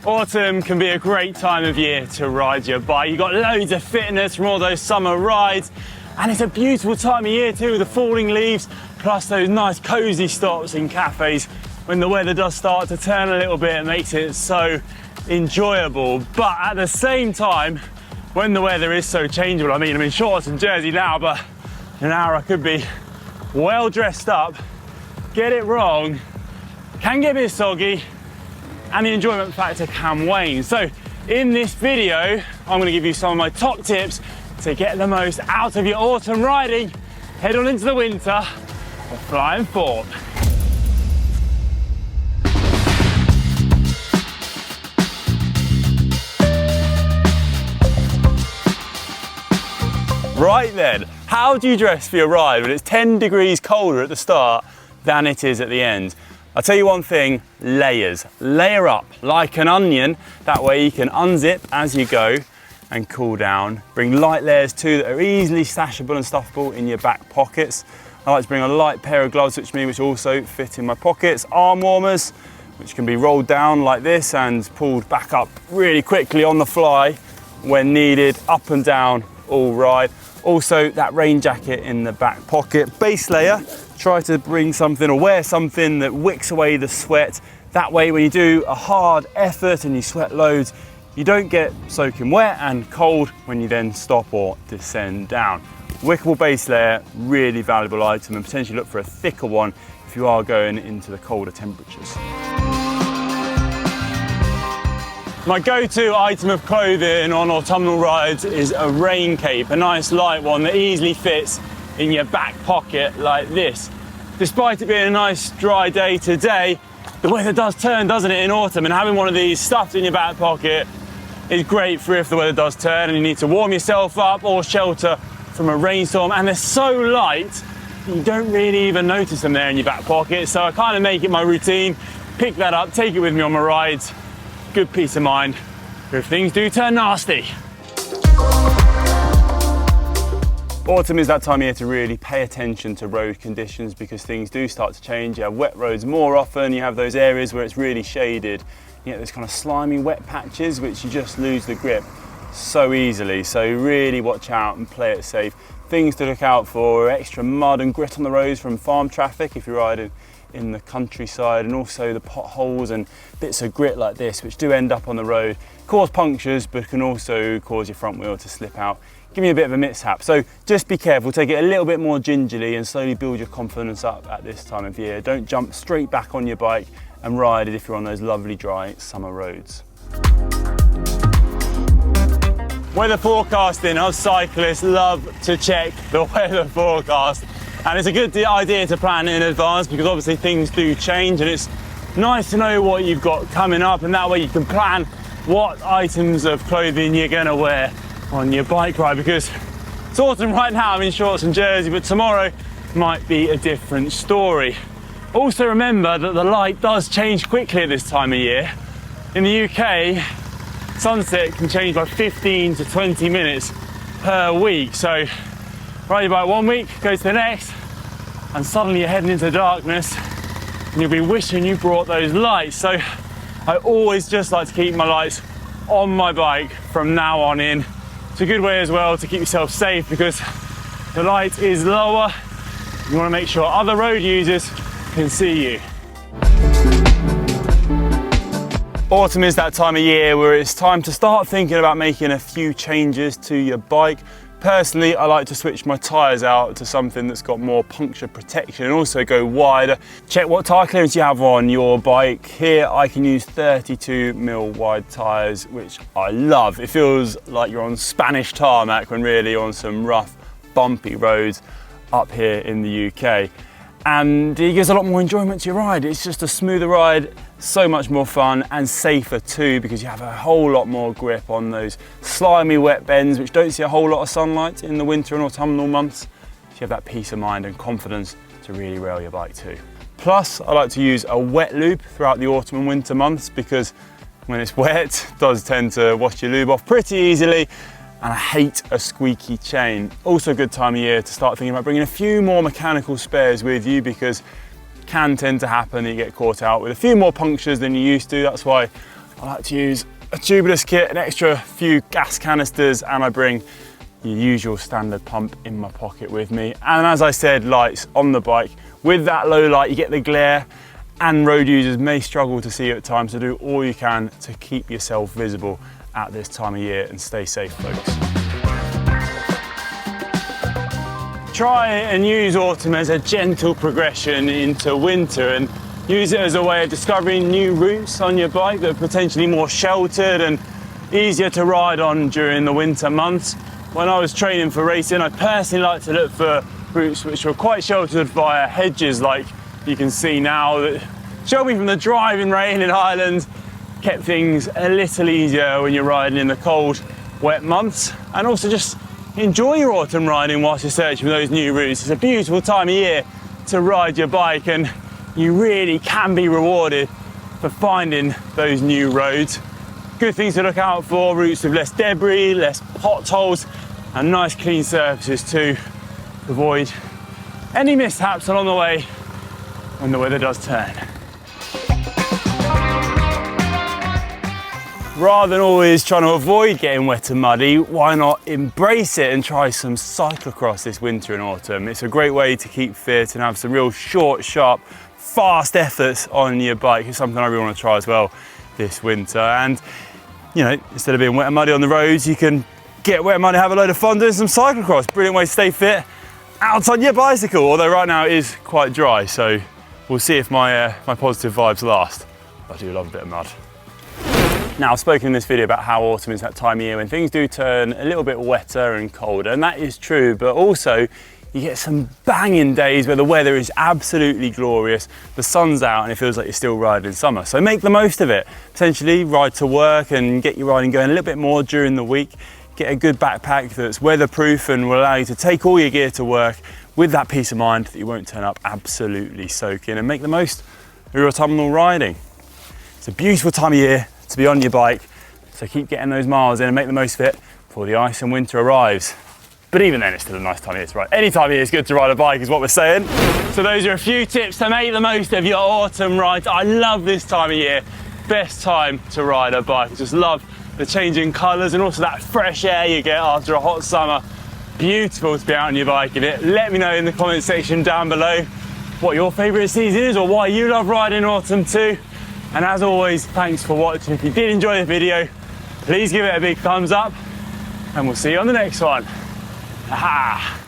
Autumn can be a great time of year to ride your bike. You've got loads of fitness from all those summer rides, and it's a beautiful time of year too with the falling leaves, plus those nice cozy stops in cafes. When the weather does start to turn a little bit, it makes it so enjoyable. But at the same time, when the weather is so changeable, I mean, I'm in shorts and jersey now, but in an hour I could be well dressed up, get it wrong, can get a bit soggy, and the enjoyment factor can wane. So in this video, I'm gonna give you some of my top tips to get the most out of your autumn riding, head on into the winter, or flying form. Right then, how do you dress for your ride when it's 10 degrees colder at the start than it is at the end? I'll tell you one thing, layers. Layer up like an onion, that way you can unzip as you go and cool down. Bring light layers too that are easily stashable and stuffable in your back pockets. I like to bring a light pair of gloves which also fit in my pockets. Arm warmers, which can be rolled down like this and pulled back up really quickly on the fly when needed, up and down all ride. Also that rain jacket in the back pocket. Base layer, try to bring something or wear something that wicks away the sweat. That way when you do a hard effort and you sweat loads, you don't get soaking wet and cold when you then stop or descend down. Wickable base layer, really valuable item, and potentially look for a thicker one if you are going into the colder temperatures. My go-to item of clothing on autumnal rides is a rain cape, a nice light one that easily fits in your back pocket like this. Despite it being a nice dry day today, the weather does turn, doesn't it, in autumn, and having one of these stuffed in your back pocket is great for if the weather does turn and you need to warm yourself up or shelter from a rainstorm. And they're so light, you don't really even notice them there in your back pocket. So I kind of make it my routine, pick that up, take it with me on my rides. Good peace of mind if things do turn nasty. Autumn is that time of year to really pay attention to road conditions because things do start to change. You have wet roads more often, you have those areas where it's really shaded. You get those kind of slimy wet patches which you just lose the grip so easily. So really watch out and play it safe. Things to look out for are extra mud and grit on the roads from farm traffic if you're riding in the countryside, and also the potholes and bits of grit like this which do end up on the road, cause punctures but can also cause your front wheel to slip out, give you a bit of a mishap. So just be careful, take it a little bit more gingerly and slowly build your confidence up at this time of year. Don't jump straight back on your bike and ride it if you're on those lovely dry summer roads. Weather forecasting, us cyclists love to check the weather forecast. And it's a good idea to plan in advance because obviously things do change, and it's nice to know what you've got coming up, and that way you can plan what items of clothing you're going to wear on your bike ride. Because it's autumn right now, I'm in shorts and jersey, but tomorrow might be a different story. Also remember that the light does change quickly at this time of year. In the UK, sunset can change by 15 to 20 minutes per week. So ride your bike one week, go to the next, and suddenly you're heading into darkness and you'll be wishing you brought those lights. So I always just like to keep my lights on my bike from now on in. It's a good way as well to keep yourself safe because the light is lower. You want to make sure other road users can see you. Autumn is that time of year where it's time to start thinking about making a few changes to your bike. Personally, I like to switch my tyres out to something that's got more puncture protection and also go wider. Check what tyre clearance you have on your bike. Here I can use 32mm wide tyres, which I love. It feels like you're on Spanish tarmac when really you're on some rough, bumpy roads up here in the UK. And it gives a lot more enjoyment to your ride. It's just a smoother ride, so much more fun and safer too because you have a whole lot more grip on those slimy wet bends which don't see a whole lot of sunlight in the winter and autumnal months. So you have that peace of mind and confidence to really rail your bike too. Plus, I like to use a wet lube throughout the autumn and winter months because when it's wet, it does tend to wash your lube off pretty easily. And I hate a squeaky chain. Also a good time of year to start thinking about bringing a few more mechanical spares with you because it can tend to happen that you get caught out with a few more punctures than you used to. That's why I like to use a tubeless kit, an extra few gas canisters, and I bring your usual standard pump in my pocket with me. And as I said, lights on the bike. With that low light, you get the glare, and road users may struggle to see you at times, so do all you can to keep yourself visible at this time of year and stay safe, folks. Try and use autumn as a gentle progression into winter, and use it as a way of discovering new routes on your bike that are potentially more sheltered and easier to ride on during the winter months. When I was training for racing, I personally like to look for routes which were quite sheltered via hedges, like you can see now, that showed me from the driving rain in Ireland, kept things a little easier when you're riding in the cold, wet months. And also just enjoy your autumn riding whilst you're searching for those new routes. It's a beautiful time of year to ride your bike, and you really can be rewarded for finding those new roads. Good things to look out for: routes with less debris, less potholes, and nice clean surfaces to avoid any mishaps along the way when the weather does turn. Rather than always trying to avoid getting wet and muddy, why not embrace it and try some cyclocross this winter and autumn? It's a great way to keep fit and have some real short, sharp, fast efforts on your bike. It's something I really want to try as well this winter. And you know, instead of being wet and muddy on the roads, you can get wet and muddy, have a load of fun doing some cyclocross. Brilliant way to stay fit out on your bicycle, although right now it is quite dry, so we'll see if my positive vibes last. I do love a bit of mud. Now, I've spoken in this video about how autumn is that time of year when things do turn a little bit wetter and colder, and that is true, but also you get some banging days where the weather is absolutely glorious, the sun's out, and it feels like you're still riding in summer. So make the most of it. Potentially ride to work and get your riding going a little bit more during the week. Get a good backpack that's weatherproof and will allow you to take all your gear to work with that peace of mind that you won't turn up absolutely soaking, and make the most of your autumnal riding. It's a beautiful time of year to be on your bike, so keep getting those miles in and make the most of it before the ice and winter arrives. But even then, it's still a nice time of year to ride. Any time of year is good to ride a bike, is what we're saying. So those are a few tips to make the most of your autumn rides. I love this time of year. Best time to ride a bike. I just love the changing colours and also that fresh air you get after a hot summer. Beautiful to be out on your bike in it. Let me know in the comment section down below what your favourite season is, or why you love riding autumn too. And as always, thanks for watching. If you did enjoy the video, please give it a big thumbs up, and we'll see you on the next one. Aha!